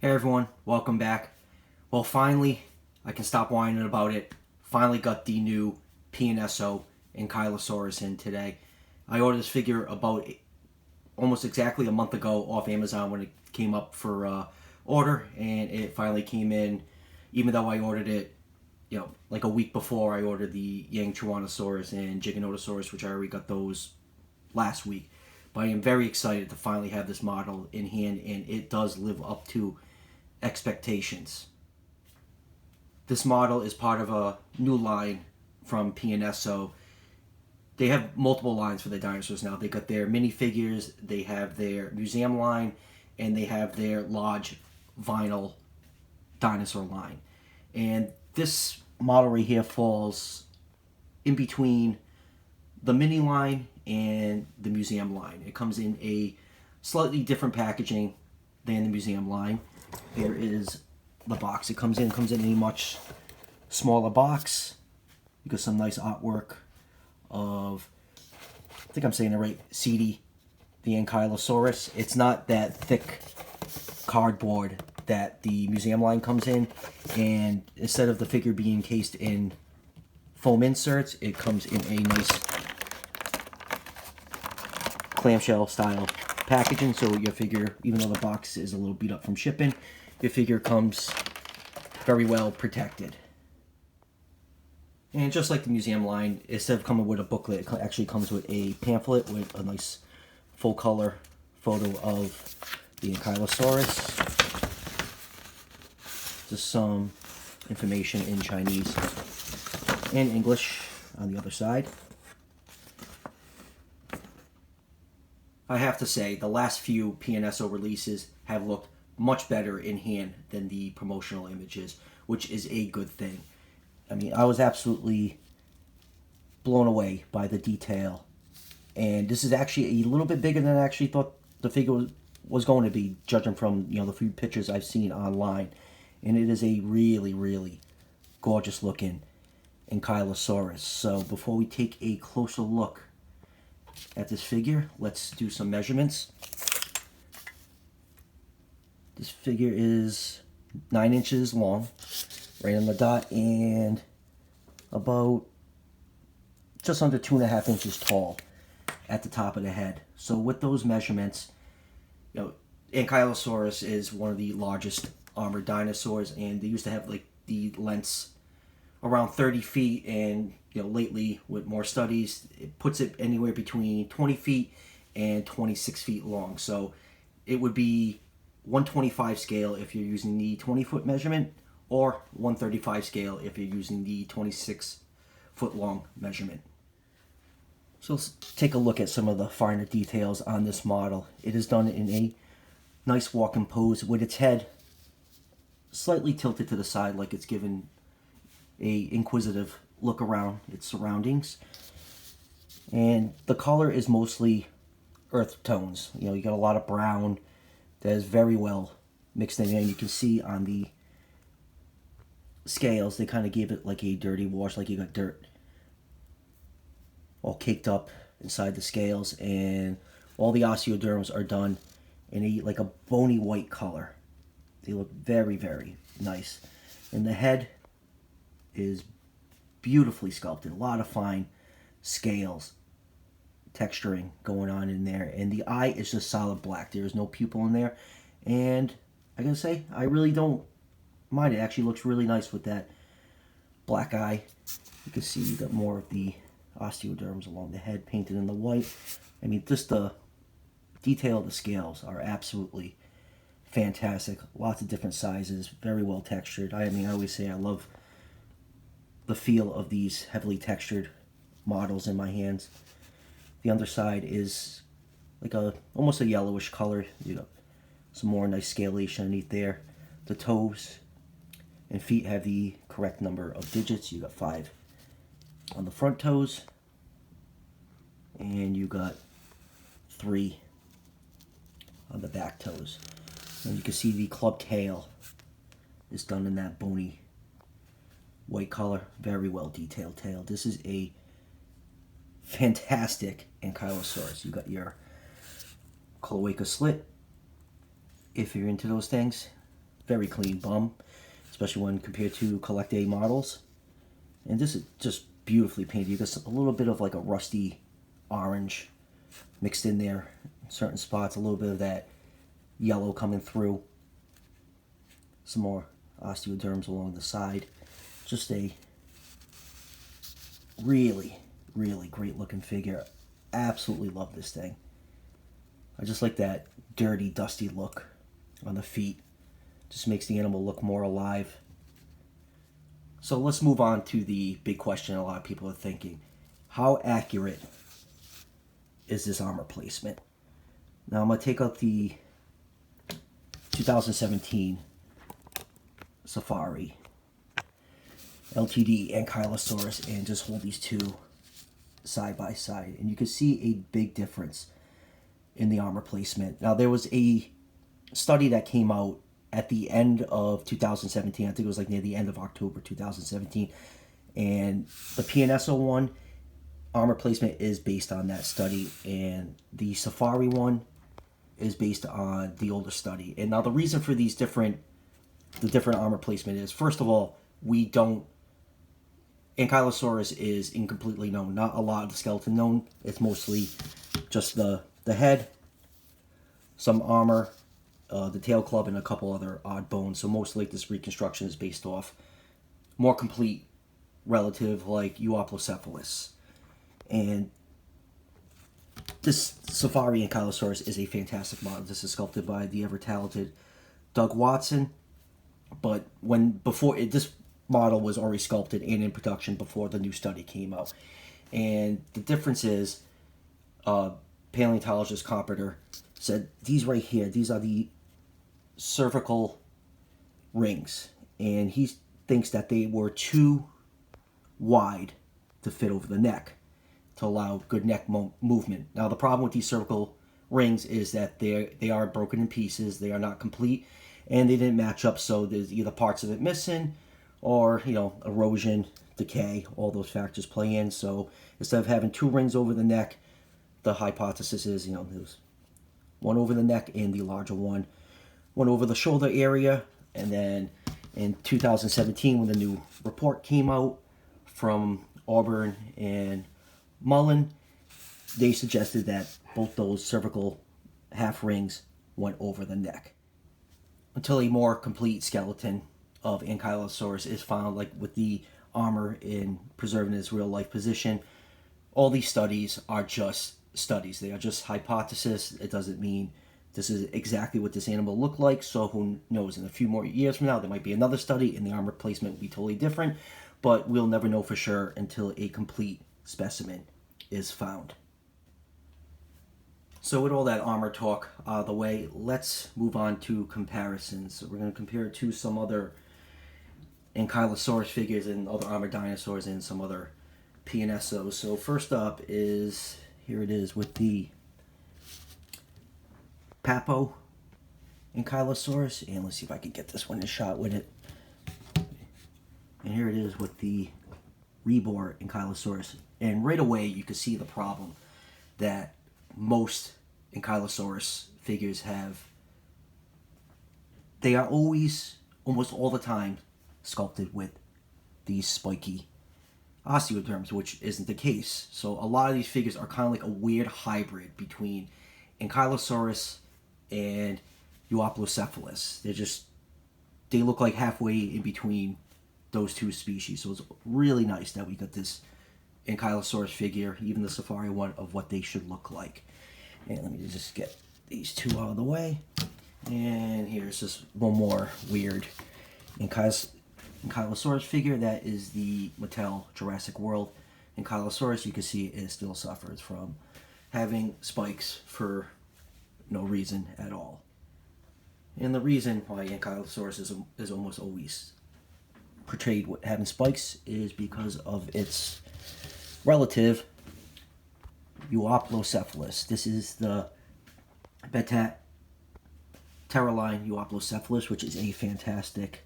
Hey everyone, welcome back. Well, finally, I can stop whining about it. Finally got the new PNSO Ankylosaurus in today. I ordered this figure about almost exactly a month ago off Amazon when it came up for order, and it finally came in, even though I ordered it, like a week before. I ordered the Ankylosaurus and Giganotosaurus, which I already got those last week. But I am very excited to finally have this model in hand, and it does live up to expectations. This model is part of a new line from PNSO. They have multiple lines for their dinosaurs now. They got their minifigures, they have their museum line, and they have their large vinyl dinosaur line. And this model right here falls in between the mini line and the museum line. It comes in a slightly different packaging than the museum line. Here is the box it comes in. It comes in a much smaller box. You got some nice artwork of, I think I'm saying it right, Sede, the Ankylosaurus. It's not that thick cardboard that the museum line comes in, and instead of the figure being encased in foam inserts, it comes in a nice clamshell style packaging, so your figure, even though the box is a little beat up from shipping, your figure comes very well protected. And just like the museum line, instead of coming with a booklet, it actually comes with a pamphlet with a nice full color photo of the Ankylosaurus. Just some information in Chinese and English on the other side. I have to say, the last few PNSO releases have looked much better in hand than the promotional images, which is a good thing. I mean, I was absolutely blown away by the detail. And this is actually a little bit bigger than I actually thought the figure was going to be, judging from, the few pictures I've seen online. And it is a really, really gorgeous looking Ankylosaurus. So before we take a closer look at this figure, let's do some measurements. This figure is 9 inches long, right on the dot, and about just under 2.5 inches tall at the top of the head. So with those measurements, Ankylosaurus is one of the largest armored dinosaurs, and they used to have like the lengths around 30 feet, and lately with more studies, it puts it anywhere between 20 feet and 26 feet long. So it would be 125 scale if you're using the 20-foot measurement, or 135 scale if you're using the 26-foot long measurement. So let's take a look at some of the finer details on this model. It is done in a nice walking pose with its head slightly tilted to the side, like it's given a inquisitive look around its surroundings. And the color is mostly earth tones. You got a lot of brown that is very well mixed in, and you can see on the scales they kind of gave it like a dirty wash, like you got dirt all caked up inside the scales, and all the osteoderms are done in like a bony white color. They look very, very nice. And the head is beautifully sculpted. A lot of fine scales, texturing going on in there. And the eye is just solid black. There is no pupil in there. And I gotta say, I really don't mind it. It actually looks really nice with that black eye. You can see you got more of the osteoderms along the head painted in the white. I mean, just the detail of the scales are absolutely fantastic. Lots of different sizes, very well textured. I mean, I always say I love the feel of these heavily textured models in my hands. The underside is like almost a yellowish color. You got some more nice scalation underneath there. The toes and feet have the correct number of digits. You got 5 on the front toes, and you got 3 on the back toes. And you can see the club tail is done in that bony white color. Very well detailed tail. This is a fantastic Ankylosaurus. You got your cloaca slit, if you're into those things. very clean bum, especially when compared to Collect A models. And this is just beautifully painted. You got a little bit of like a rusty orange mixed in there in certain spots, a little bit of that yellow coming through. Some more osteoderms along the side. Just a really, really great looking figure. Absolutely love this thing. I just like that dirty, dusty look on the feet. Just makes the animal look more alive. So let's move on to the big question a lot of people are thinking. How accurate is this armor placement? Now I'm going to take out the 2017 Safari LTD Ankylosaurus and just hold these two side by side. And you can see a big difference in the armor placement. Now there was a study that came out at the end of 2017. I think it was like near the end of October 2017. And the PNSO one, armor placement is based on that study. And the Safari one is based on the older study. And now the reason for these different armor placement is, first of all, Ankylosaurus is incompletely known. Not a lot of the skeleton known. It's mostly just the head, some armor, the tail club, and a couple other odd bones. So most like this reconstruction is based off more complete relative like Euoplocephalus. And this Safari Ankylosaurus is a fantastic model. This is sculpted by the ever-talented Doug Watson. But this model was already sculpted and in production before the new study came out. And the difference is, paleontologist Carpenter said these right here, these are the cervical rings. And he thinks that they were too wide to fit over the neck to allow good neck movement. Now the problem with these cervical rings is that they are broken in pieces, they are not complete, and they didn't match up, so there's either parts of it missing or, erosion, decay, all those factors play in. So instead of having two rings over the neck, the hypothesis is, there's one over the neck and the larger one over the shoulder area. And then in 2017, when the new report came out from Auburn and Mullen, they suggested that both those cervical half rings went over the neck, until a more complete skeleton of Ankylosaurus is found, like with the armor in preserving its real life position. All these studies are just studies. They are just hypothesis. It doesn't mean this is exactly what this animal looked like. So who knows, in a few more years from now, there might be another study and the armor placement will be totally different. But we'll never know for sure until a complete specimen is found. So with all that armor talk out of the way, let's move on to comparisons. So we're going to compare it to some other Ankylosaurus figures and other armored dinosaurs and some other PNSOs. So first up is, here it is with the Papo Ankylosaurus. And let's see if I can get this one in shot with it. And here it is with the Rebor Ankylosaurus. And right away you can see the problem that most Ankylosaurus figures have. They are always, almost all the time, sculpted with these spiky osteoderms, which isn't the case. So a lot of these figures are kind of like a weird hybrid between Ankylosaurus and Euoplocephalus. They look like halfway in between those two species. So it's really nice that we got this Ankylosaurus figure, even the Safari one, of what they should look like. And let me just get these two out of the way. And here's just one more weird Ankylosaurus figure. That is the Mattel Jurassic World Ankylosaurus. You can see it still suffers from having spikes for no reason at all. And the reason why Ankylosaurus is almost always portrayed with having spikes is because of its relative Euoplocephalus. This is the Betatarraline Euoplocephalus, which is a fantastic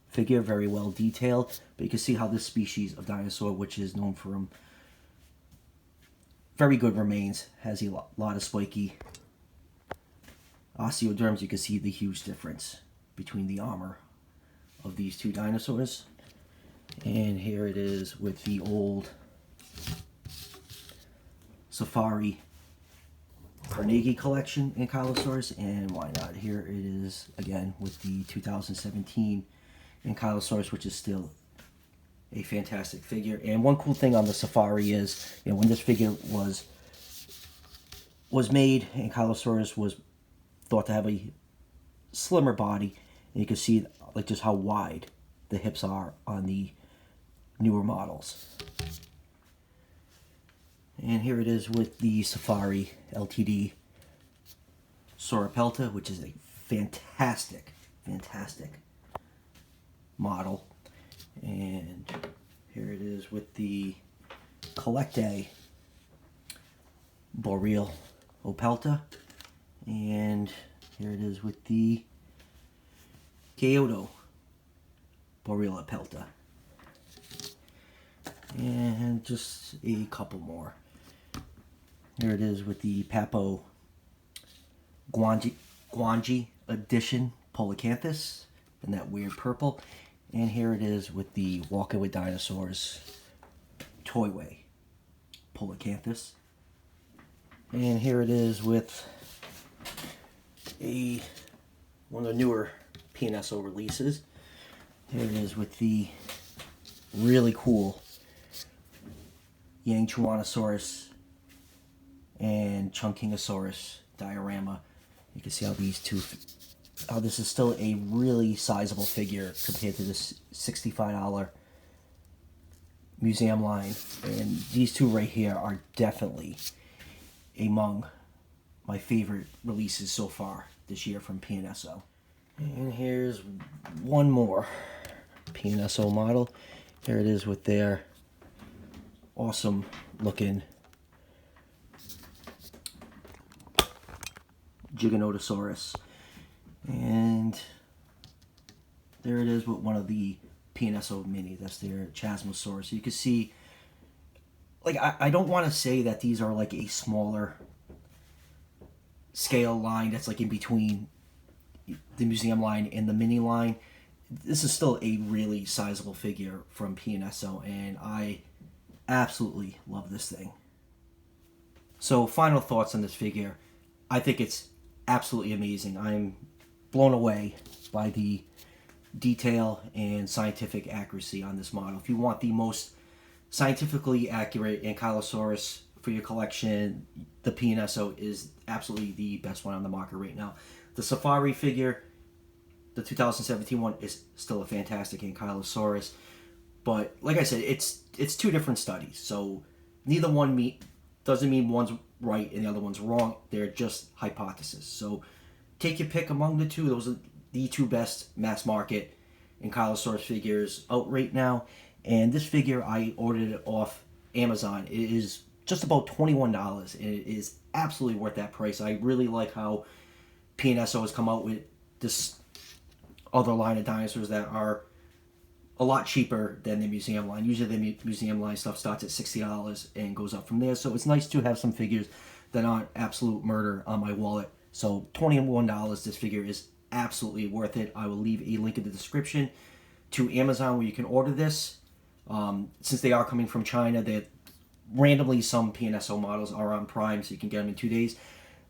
figure, very well detailed. But you can see how this species of dinosaur, which is known for very good remains, has a lot of spiky osteoderms. You can see the huge difference between the armor of these two dinosaurs. And here it is with the old Safari Carnegie collection Ankylosaurus, and why not? Here it is again with the 2017 Ankylosaurus, which is still a fantastic figure. And one cool thing on the Safari is, you know, when this figure was made, Ankylosaurus was thought to have a slimmer body, and you can see like just how wide the hips are on the newer models. And here it is with the Safari LTD Sauropelta, which is a fantastic model. And here it is with the Collecte Boreal Opelta. And here it is with the Kyoto Boreal Opelta. And just a couple more. Here it is with the Papo Guanji edition Polacanthus in that weird purple. And here it is with the Walking with Dinosaurs Toyway Polacanthus. And here it is with one of the newer PNSO releases. Here it is with the really cool Yangchuanosaurus and Chungkingosaurus diorama. You can see how these two, how this is still a really sizable figure compared to this $65 museum line. And these two right here are definitely among my favorite releases so far this year from PNSO. And here's one more PNSO model. Here it is with their awesome looking Giganotosaurus. And there it is with one of the PNSO mini. That's their Chasmosaurus. So you can see, like, I don't want to say that these are like a smaller scale line that's like in between the museum line and the mini line. This is still a really sizable figure from PNSO, and I absolutely love this thing. So final thoughts on this figure. I think it's absolutely amazing. I'm blown away by the detail and scientific accuracy on this model. If you want the most scientifically accurate Ankylosaurus for your collection, the PNSO is absolutely the best one on the market right now. The Safari figure, the 2017 one, is still a fantastic Ankylosaurus, but like I said, it's two different studies, so neither one doesn't mean one's right and the other one's wrong. They're just hypotheses. So take your pick among the two. Those are the two best mass market Ankylosaurus figures out right now. And this figure, I ordered it off Amazon. It is just about $21, and it is absolutely worth that price. I really like how PNSO has come out with this other line of dinosaurs that are a lot cheaper than the museum line. Usually the museum line stuff starts at $60 and goes up from there. So it's nice to have some figures that aren't absolute murder on my wallet. So $21, this figure is absolutely worth it. I will leave a link in the description to Amazon where you can order this. Since they are coming from China, that randomly some PNSO models are on Prime, so you can get them in 2 days.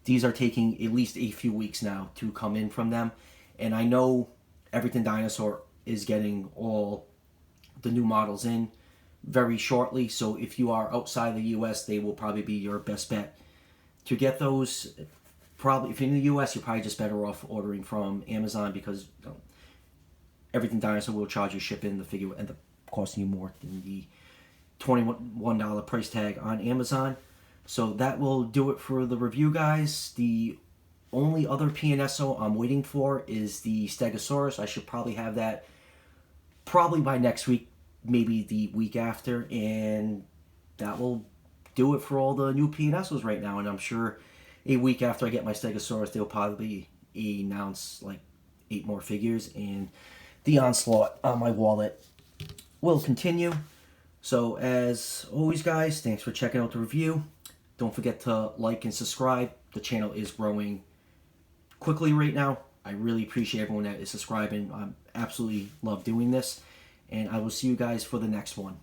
These are taking at least a few weeks now to come in from them. And I know Everything Dinosaur is getting all the new models in very shortly. So if you are outside the US, they will probably be your best bet to get those. Probably, if you're in the US, you're probably just better off ordering from Amazon, because Everything Dinosaur will charge you shipping. The figure will end up costing you more than the $21 price tag on Amazon. So that will do it for the review, guys. The only other PNSO I'm waiting for is the Stegosaurus. I should probably have that probably by next week, maybe the week after, and that will do it for all the new PNSOs right now. And I'm sure a week after I get my Stegosaurus, they'll probably announce like 8 more figures, and the onslaught on my wallet will continue. So as always, guys, thanks for checking out the review. Don't forget to like and subscribe. The channel is growing quickly right now. I really appreciate everyone that is subscribing. I absolutely love doing this. And I will see you guys for the next one.